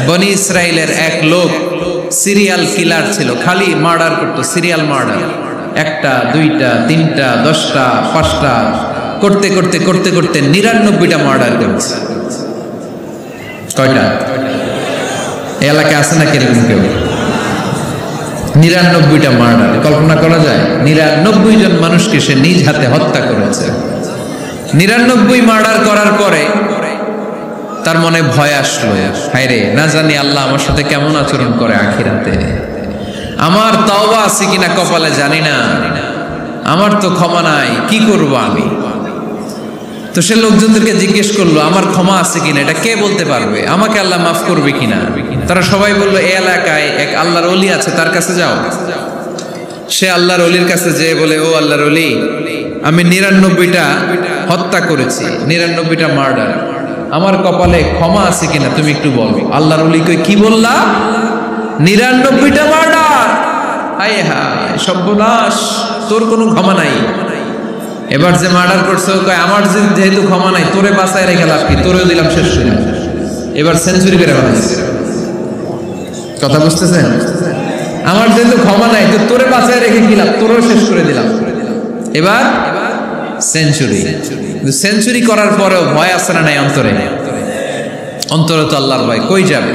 বনি ইসরাইলের এক লোক সিরিয়াল কিলার ছিল, খালি মার্ডার করতো, সিরিয়াল মার্ডার, একটা দুইটা তিনটা 10টা 5টা করতে করতে করতে করতে 99টা মার্ডার করেছে। কয়টা এলাকায় আছে না কিরকম কেউ? 99টা মার্ডার, কল্পনা করা যায়? 99 জন মানুষকে সে নিজ হাতে হত্যা করেছে। 99 মার্ডার করার পরে তার মনে ভয় আসলো, হায়রে না জানি আল্লাহ আমার সাথে কেমন আচরণ করে আখিরাতে, আমার তওবা আছে কিনা কপালে জানি না, আমার তো ক্ষমা নাই, কি করব আমি? তো সে লোকজনদেরকে জিজ্ঞেস করলো আমার ক্ষমা আছে কিনা, এটা কে বলতে পারবে, আমাকে আল্লাহ মাফ করবে কিনা? তারা সবাই বললো এই এলাকায় এক আল্লাহর ওলি আছে, তার কাছে যাও। সে আল্লাহর ওলির কাছে যেয়ে বলে, ও আল্লাহর ওলি, আমি 99টা হত্যা করেছি, 99টা মার্ডার, আমার কপালে ক্ষমা আছে কিনা তুমি একটু বলো। আল্লাহর ওলি কই, কি বললা? 99টা মার্ডার? হায় হায় সর্বনাশ, তোর কোনো ক্ষমা নাই। এবার যে মার্ডার করছে কয় আমার যেহেতু ক্ষমা নাই, তোরে বাঁচায় রেখে লাভ কি, তোরেও দিলাম শেষ করে। এবার সেঞ্চুরি করে বানাইছে। কথা বুঝতেছেন? আমার যেহেতু ক্ষমা নাই, তো তোরে বাঁচায় রেখে কি লাভ, তোরেও শেষ করে দিলাম। এবার সেঞ্চুরি। সেঞ্চুরি করার পরেও ভয় আসে না নাই অন্তরে? অন্তরে তো আল্লাহর ভয়, কই যাবে?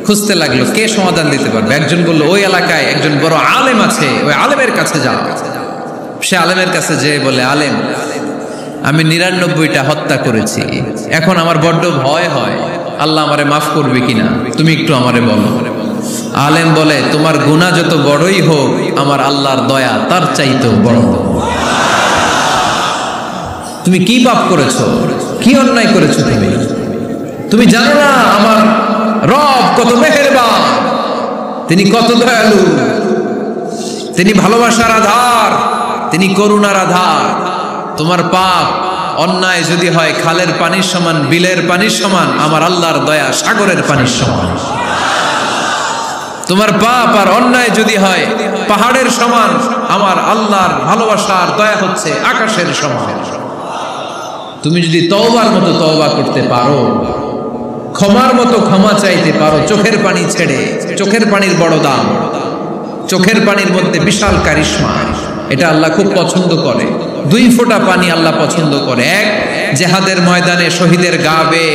খুঁজতে লাগলো কে সমাধান দিতে পারবে। একজন বললো ওই এলাকায় একজন বড় আলেম আছে, ওই আলেমের কাছে যাও। সে আলেমের কাছে যেয়ে বলে, আলেম, আমি 99টা হত্যা করেছি, এখন আমার বড্ড ভয় হয়, আল্লাহ আমারে মাফ করবে কিনা, তুমি একটু আমারে বলো। আলেম বলে, তোমার গুনাহ যত বড়ই হোক, আমার আল্লাহর দয়া তার চাইতেও বড়। তুমি কি পাপ করেছো, কি অন্যায় করেছো তুমি? তুমি জানো না আমার রব কত মেহেরবান, তিনি কত দয়ালু, তিনি ভালোবাসার আধার, তিনি করুণার আধার। তোমার পাপ অন্যায় যদি হয় খালের পানির সমান, বিলের পানির সমান, আমার আল্লাহর দয়া সাগরের পানির সমান। তোমার পাপ আর অন্যায় যদি হয় পাহাড়ের সমান, আমার আল্লাহর ভালোবাসার দয়া হচ্ছে আকাশের সমান। তুমি যদি তওবার মতো তওবা করতে পারো, ক্ষমার মতো ক্ষমা চাইতে পারো, চোখের পানি ছেড়ে, চোখের পানির বড় দাম, চোখের পানির মধ্যে বিশাল কারিশমা, এটা আল্লাহ খুব পছন্দ করে। 2 ফোঁটা পানি আল্লাহ পছন্দ করে। এক, জেহাদের ময়দানে শহীদের গা বেয়ে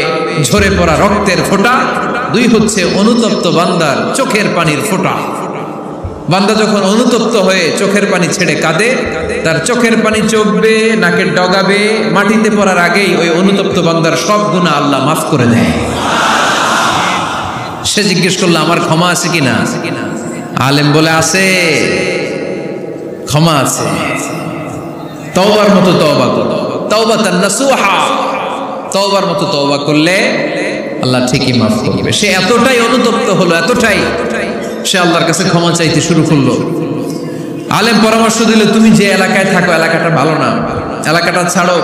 ঝরে পড়া রক্তের ফোঁটা। 2 হচ্ছে অনুতপ্ত বান্দার চোখের পানির ফোঁটা। বান্দা যখন অনুতপ্ত হয়ে চোখের পানি ছেড়ে কাঁদে, তার চোখের পানি চোখবে, নাকের ডগাবে, মাটিতে পড়ার আগেই ওই অনুতপ্ত বান্দার সব গুনাহ আল্লাহ মাফ করে দেয়। সে জিজ্ঞেস করলো আমার ক্ষমা আছে কিনা? আলেম বলে আছে, ক্ষমা আছে। তওবার মতো তওবা করো, তাওবাতান নাসুহা, তওবার মতো তওবা করলে আল্লাহ ঠিকই মাফ করবে। সে এতটাই অনুতপ্ত হলো, এতটাই, সে আল্লাহর কাছে ক্ষমা চাইতে শুরু করলো। আলেম পরামর্শ দিল, তুমি যে এলাকায় থাকো এলাকাটা ভালো না, এলাকাটা ছাড়ো,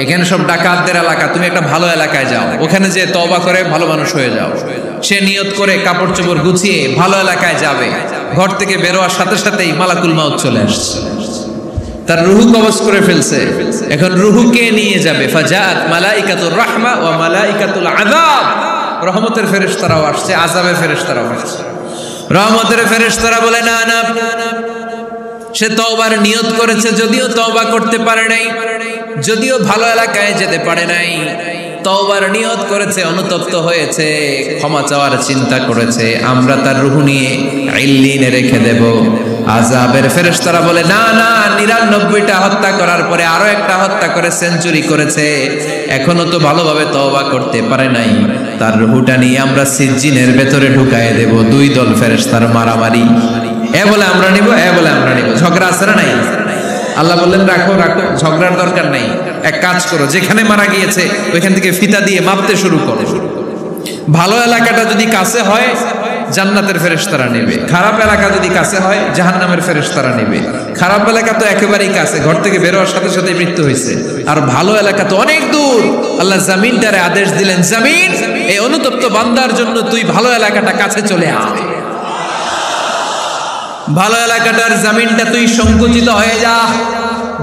এখানে সব ডাকাতদের এলাকা, তুমি একটা ভালো এলাকায় যাও, ওখানে যে তওবা করে ভালো মানুষ হয়ে যাও। সে নিয়ত করে কাপড় চোপড় গুছিয়ে ভালো এলাকায় যাবে। ঘর থেকে বেরোয়ার সাথে সাথেই মালাকুল মাউত চলে আসছে, তার রুহু কবজ করে ফেলছে। এখন রুহুকে নিয়ে যাবে। ফাজাত মালাইকাতুর রাহমা ওয়া মালাইকাতুল আযাব, রহমতের ফেরেশতারাও আসছে, আযাবের ফেরেশতারাও আসছে। রহমতের ফেরেশতারা বলে না না, সে তওবার নিয়ত করেছে, যদিও তওবা করতে পারে নাই, যদিও ভালো এলাকায় যেতে পারে নাই, তওবার নিয়ত করেছে, অনুতপ্ত হয়েছে, ক্ষমা চাওয়ার চিন্তা করেছে, আমরা তার রূহ নিয়ে ইল্লিনে রেখে দেব। আযাবের ফেরেশতারা বলে না না, 99টা হত্যা করার পরে আরো একটা হত্যা করে সেঞ্চুরি করেছে, এখনো তো ভালোভাবে তওবা করতে পারে নাই, তার রূহটা নিয়ে আমরা সিজ্জিনের ভেতরে ঢুকায়ে দেব। 2 দল ফেরেশতার মারামারি, এ বলে আমরা নিব, এ বলে আমরা নিব, ঝগড়া আছে না নাই? আল্লাহ বললেন রাখো রাখো, ঝগড়ার দরকার নাই, এক কাজ করো, যেখানে মারা গিয়েছে ওইখান থেকে ফিতা দিয়ে মাপতে শুরু করো। ভালো এলাকাটা যদি কাছে হয় জান্নাতের ফেরেশতারা নেবে, খারাপ এলাকা যদি কাছে হয় জাহান্নামের ফেরেশতারা নেবে। খারাপ এলাকা তো একেবারেই কাছে, ঘর থেকে বেরোয়ার সাথে সাথে মৃত্যু হয়েছে, আর ভালো এলাকা তো অনেক দূর। আল্লাহ জামিনটারে আদেশ দিলেন, জামিন, এই অনুতপ্ত বান্দার জন্য তুই ভালো এলাকাটা কাছে চলে আয়, ভালো এলাকাটার জামিনটা তুই সংকুচিত হয়ে যা।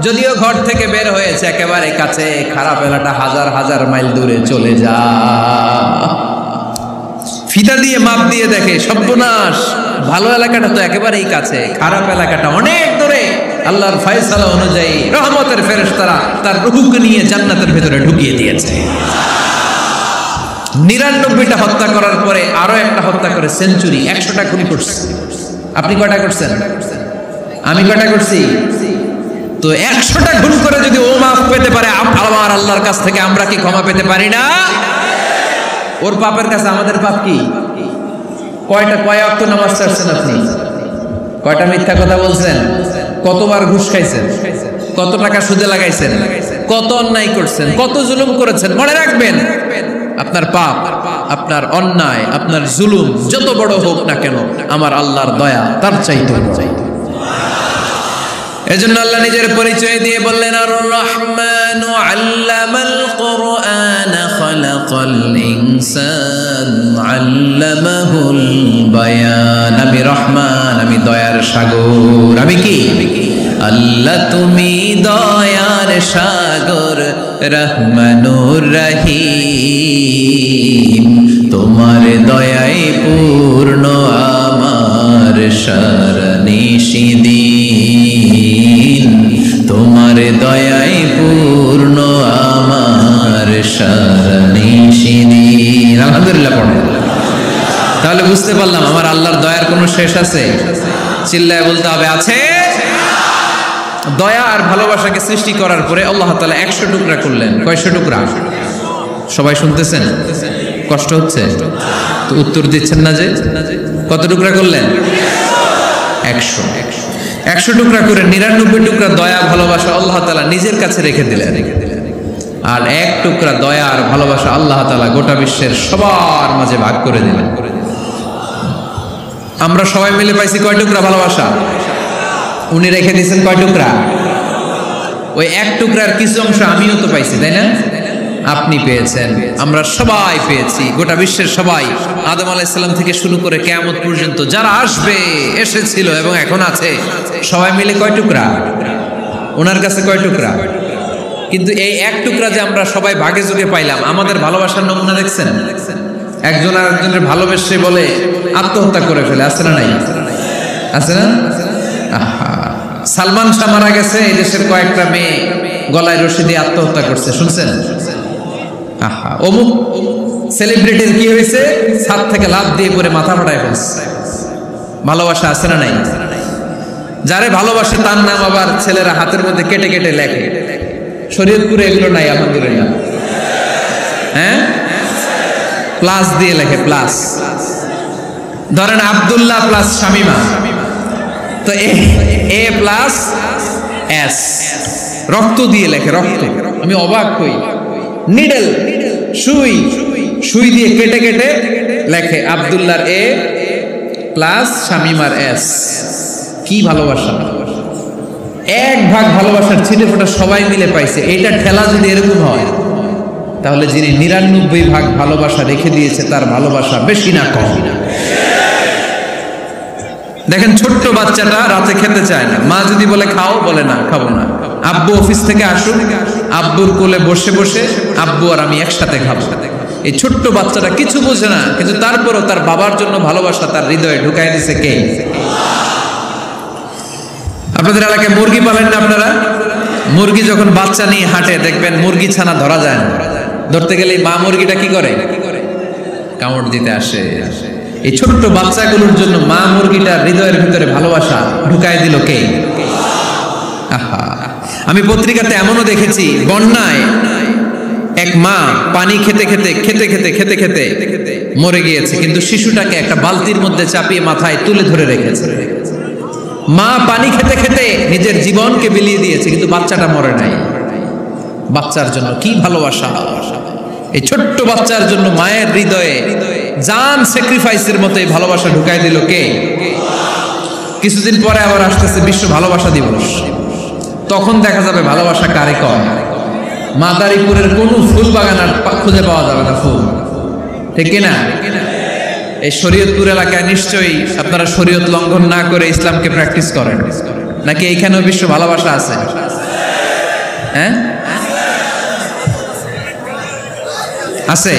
যদিও ঘর থেকে বের হয়েছে একেবারে কাছে, খারাপ এলাকাটা হাজার হাজার মাইল দূরে চলে যা। ফিতা দিয়ে মাপ দিয়ে দেখে, সর্বনাশ, ভালো এলাকাটা তো একেবারেই কাছে, খারাপ এলাকাটা অনেক দূরে। আল্লাহর ফয়সালা অনুযায়ী রহমতের ফেরেশতারা তার রূহকে নিয়ে জান্নাতের ভেতরে ঢুকিয়ে দিয়েছে। 99টা হত্যা করার পরে আরো একটা হত্যা করে সেঞ্চুরি, 100টা খুন করছে। আপনি কয়টা করছেন? আমি কয়টা করছি? তো 100টা খুন করে যদি ও মাফ পেতে পারে, আমার আল্লাহর কাছ থেকে আমরা কি ক্ষমা পেতে পারি না? ওর পাপের কাছে আমাদের পাপ কি? কয় ওয়াক্ত নামাজ ছাড়ছেন আপনি? কয়টা মিথ্যা কথা বলছেন? কতবার ঘুষ খাইছেন? কত টাকা সুদে লাগাইছেন? কত অন্যায় করছেন? কত জুলুম করেছেন? মনে রাখবেন, আপনার পাপ, আপনার অন্যায়, আপনার জুলুম যত বড় হোক না কেন, আমার আল্লাহর দয়া তার চাইতে বড়। এজন্য আল্লাহ নিজের পরিচয় দিয়ে বললেন, আর রহমানু আল্লামাল কুরআন খালাকাল ইনসান আল্লামাহুল বায়ান। আমি রহমান, আমি দয়ার সাগর। আমি কি? আল্লাহ তুমি দয়ার সাগর, রহমানুর রহিম। তোমার দয়ায় পূর্ণ আমার সারানিশিদিন, তোমার দয়ায় পূর্ণ আমার সারানিশিদিন। আলহামদুলিল্লাহ পড়েন। তাহলে বুঝতে পারলাম আমার আল্লাহর দয়ার কোনো শেষ আছে? চিল্লায় বলতে হবে, আছে। দয়া আর ভালোবাসাকে সৃষ্টি করার পরে আল্লাহ তাআলা 100 টুকরা করলেন। কয়শো টুকরা? সবাই শুনতেছেন? কষ্ট হচ্ছে তো উত্তর দিচ্ছেন না যে? কত টুকরা করলেন? 100 টুকরা করে 99 টুকরা দয়া ভালোবাসা আল্লাহ তাআলা নিজের কাছে রেখে দিলেন, আর 1 টুকরা দয়া আর ভালোবাসা আল্লাহ তাআলা গোটা বিশ্বের সবার মাঝে ভাগ করে দিলেন। আমরা সবাই মিলে পাইছি কয় টুকরা ভালোবাসা? উনি রেখে দিয়েছেন কয় টুকরা? ওই 1 টুকরার কিছু অংশ আমিও তো পাইছি, তাই না? আপনি পেয়েছেন, আমরা সবাই পেয়েছি, গোটা বিশ্বের সবাই, আদম আলাইহিস সালাম থেকে শুরু করে কিয়ামত পর্যন্ত যারা আসবে, এসেছিল এবং এখন আছে, সবাই মিলে কয় টুকরা? ওনার কাছে কয় টুকরা? কিন্তু এই 1 টুকরা যে আমরা সবাই ভাগে যোগে পাইলাম, আমাদের ভালোবাসার নমুনা দেখছেন? একজন আর একজনের ভালোবেসে বলে আত্মহত্যা করে ফেলে, আছে না নাই? আছে না? সালমান শাহ মারা গেছে, এই দেশের কয়েকটা মেয়ে গলায় রশি দিয়ে আত্মহত্যা করছে, শুনছেন? অমুক সেলিব্রিটির কি হয়েছে, ছাদ থেকে লাফ দিয়ে পরে মাথা ফাটায় ফেলছে। ভালোবাসা আছে না নাই? যারে ভালোবাসে তার নাম আবার ছেলেরা হাতের মধ্যে কেটে কেটে লেখে। শরীয়তপুরে এগুলো নাই, আলহামদুলিল্লাহ। হ্যাঁ, প্লাস দিয়ে লেখে, প্লাস। ধরেন আব্দুল্লাহ প্লাস শামিমা, তো এ প্লাস এস, রক্ত দিয়ে লেখে, রক্ত। আমি অবাক হই, নিডল, সুই দিয়ে কেটে কেটে লেখে আব্দুল্লাহর এ প্লাস শামিমার এস। কি ভালোবাসা! 1 ভাগ ভালোবাসার ছিটে ফোটা সবাই মিলে পাইছে। এইটা ঠেলা যদি এরকম হয়, তাহলে যিনি 99 ভাগ ভালোবাসা রেখে দিয়েছে তার ভালোবাসা বেশি না কম? দেখেন, ছোট্ট বাচ্চাটা রাতে খেতে চায় না, মা যদি বলে খাও, বলে না, খাবো না। আব্বু অফিস থেকে আসুক, আব্বুর কোলে বসে বসে আব্বু আর আমি একসাথে খাবো। এই ছোট্ট বাচ্চাটা কিছু বোঝে না, কিন্তু তারপরও তার বাবার জন্য ভালোবাসা তার হৃদয়ে ঢুকাই দিছে কে? আপনাদের এলাকায় মুরগি পালেন না আপনারা? মুরগি যখন বাচ্চা নিয়ে হাঁটে, দেখবেন মুরগি ছানা ধরা যায় না। ধরতে গেলে মা মুরগিটা কি করে? কামড় দিতে আসে। এই ছোট্ট বাচ্চাগুলোর জন্য মা মুরগিটার হৃদয়ের ভিতরে ভালোবাসা ঢুকাই দিল কে? আহা, আমি পত্রিকাতে এমনও দেখেছি, বন্যায় এক মা পানি খেতে খেতে মরে গিয়েছে, কিন্তু শিশুটাকে একটা বালতির মধ্যে চাপিয়ে মাথায় তুলে ধরে রেখেছে। মা পানি খেতে খেতে নিজের জীবনকে বিলিয়ে দিয়েছে, কিন্তু বাচ্চাটা মরে নাই। বাচ্চার জন্য কি ভালোবাসা! এই ছোট্ট বাচ্চার জন্য মায়ের হৃদয়ে জান স্যাক্রিফাইসের মতো এই ভালোবাসা ঢুকাই দিল কে? কিছুদিন পরে আবার আসতেছে বিশ্ব ভালোবাসা দিবস। তখন দেখা যাবে ভালোবাসা কারে কয়। মাদারীপুরের কোনো ফুল বাগান আর খুঁজে পাওয়া যাবে না ফুল, ঠিক কিনা? এই শরীয়তপুর এলাকায় নিশ্চয়ই আপনারা শরীয়ত লঙ্ঘন না করে ইসলামকে প্র্যাকটিস করেন, নাকি এইখানেও বিশ্ব ভালোবাসা আছে? হ্যাঁ, আছে।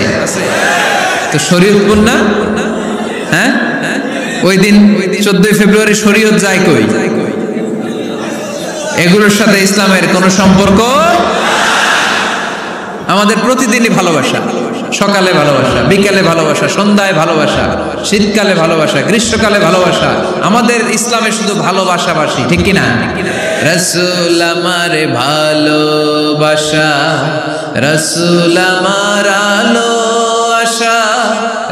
তো শরীয়তপুর না? ওই দিন 14 ফেব্রুয়ারি শরীয়ত যায় কই? এগুলোর সাথে ইসলামের কোনো সম্পর্ক। আমাদের প্রতিদিনই ভালোবাসা, সকালে ভালোবাসা, বিকেলে ভালোবাসা, সন্ধ্যায় ভালোবাসা, শীতকালে ভালোবাসা, গ্রীষ্মকালে ভালোবাসা। আমাদের ইসলামে শুধু ভালোবাসাবাসি, ঠিক কিনা? রাসূল আমার ভালোবাসা, রাসূল আমার আলো আশা,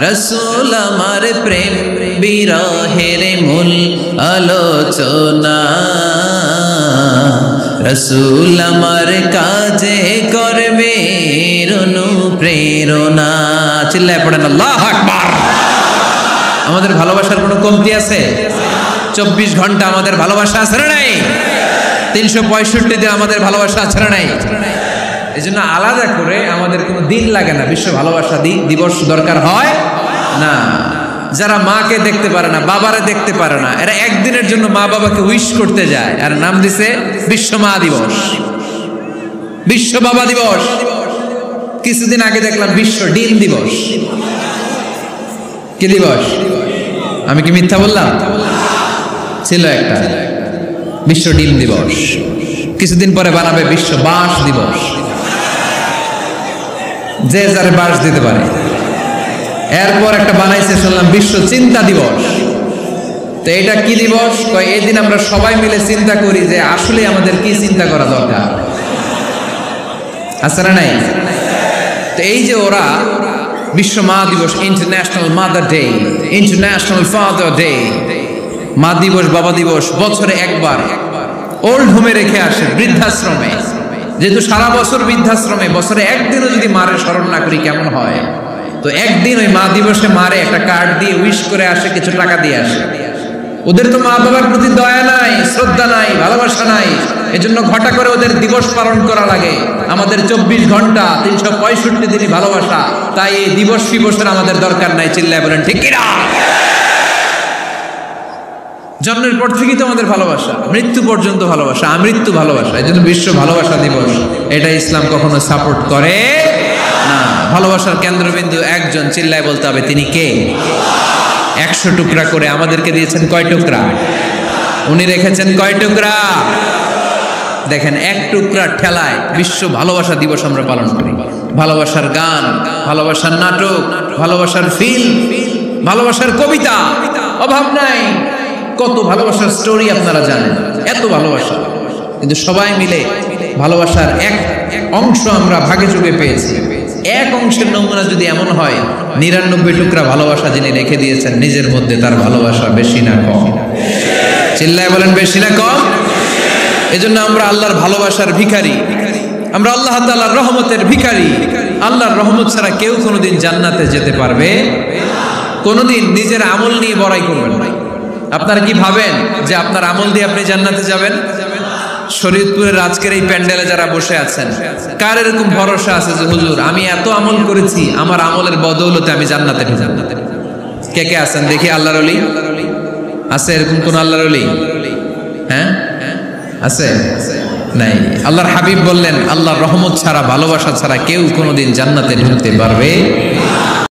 রাসূল আমার প্রেম বিরহের মূল আলোচনা, রাসূল আমার কাজে করবে অনুপ্রেরণা। চিল্লায় পড়েন আল্লাহু আকবার। আমাদের ভালোবাসার কোনো কমতি আছে? 24 ঘন্টা আমাদের ভালোবাসা আছে না নাই? 365 দিন আমাদের ভালোবাসা আছে না নাই? এই জন্য আলাদা করে আমাদের কোনো দিন লাগে না, বিশ্ব ভালোবাসা দিবস দরকার হয় না। যারা মাকে দেখতে পারে না, বাবারে দেখতে পারে না, এরা একদিনের জন্য মা বাবাকে উইশ করতে যায়, আর নাম দিছে বিশ্ব মা দিবস, বিশ্ব বাবা দিবস। কিছুদিন আগে দেখলাম বিশ্ব ডিম দিবস। কি দিবস? আমি কি মিথ্যা বললাম? ছিল একটা বিশ্ব ডিম দিবস। কিছুদিন পরে বানাবে বিশ্ব বাঁশ দিবস, যে যারে বাঁশ দিতে পারে। এরপর একটা বানাইছে শুনলাম বিশ্ব চিন্তা দিবস। তো এটা কি দিবস? এই দিন আমরা সবাই মিলে চিন্তা করি যে আসলে আমাদের কি চিন্তা করা দরকার, আছে না নাই? তো এই যে ওরা বিশ্ব মা দিবস, international mother day, international father day, মা দিবস, বাবা দিবস বছরে একবার ওল্ড হোমে রেখে আসে, বৃদ্ধাশ্রমে। যেহেতু সারা বছর বৃদ্ধাশ্রমে, বছরে একদিনও যদি মারে স্মরণ না করি কেমন হয়? তো একদিন ওই মা দিবসে মারে একটা কার্ড দিয়ে উইশ করে আসে, কিছু টাকা দিয়ে আসে। ওদের তো মা বাবার প্রতি দয়া নাই, শ্রদ্ধা নাই, ভালোবাসা নাই, এজন্য ঘটা করে ওদের দিবস পালন করা লাগে। আমাদের 24 ঘন্টা 365 দিনই ভালোবাসা, তাই এই দিবস ফিবসের আমাদের দরকার নাই। চিল্লায় বলেন ঠিক কিনা? জন্মের পর থেকেই তো আমাদের ভালোবাসা, মৃত্যু পর্যন্ত ভালোবাসা, আমৃত্যু ভালোবাসা। এই জন্য বিশ্ব ভালোবাসা দিবস, এটা ইসলাম কখনো সাপোর্ট করে না। ভালোবাসার কেন্দ্রবিন্দু একজন, চিল্লায় বলতে হবে তিনি কে? 100 টুকরা করে আমাদেরকে দিয়েছেন কয় টুকরা? উনি রেখেছেন কয় টুকরা? দেখেন, এক টুকরার ঠেলায় বিশ্ব ভালোবাসা দিবস আমরা পালন করি। ভালোবাসার গান, ভালোবাসার নাটক, ভালোবাসার ফিল্ম, ভালোবাসার কবিতা, অভাব নাই। কত ভালোবাসার স্টোরি আপনারা জানেন, এত ভালোবাসা। কিন্তু সবাই মিলে ভালোবাসার এক অংশ আমরা ভাগে চুকে পেয়েছি। এক অংশের নমুনা যদি এমন হয়, 99 টুকরা ভালোবাসা যিনি রেখে দিয়েছেন নিজের মধ্যে, তার ভালোবাসা বেশি না কম? চিল্লায় বলেন বেশি না কম? এজন্য আমরা আল্লাহর ভালোবাসার ভিখারি, আমরা আল্লাহ তাআলার রহমতের ভিখারি। আল্লাহর রহমত ছাড়া কেউ কোনোদিন জান্নাতে যেতে পারবে কোনোদিন নিজের আমল নিয়ে বড়াই করবেন না। আপনারা কি ভাবেন যে আপনার আমল দিয়ে আপনি জান্নাতে যাবেন? শরীয়তপুরের আজকের এই প্যান্ডেলে যারা বসে আছেন, কার এরকম ভরসা আছে যে হুজুর আমি এত আমল করেছি, আমার আমলের বদৌলতে আমি জান্নাতে ঢুকব? কে কে আছেন দেখি? আল্লাহর ওলি আছে এরকম কোন আল্লাহর ওলি? হ্যাঁ আছে? নাই। আল্লাহর হাবিব বললেন, আল্লাহর রহমত ছাড়া, ভালোবাসা ছাড়া কেউ কোনোদিন জান্নাতে ঢুকতে পারবে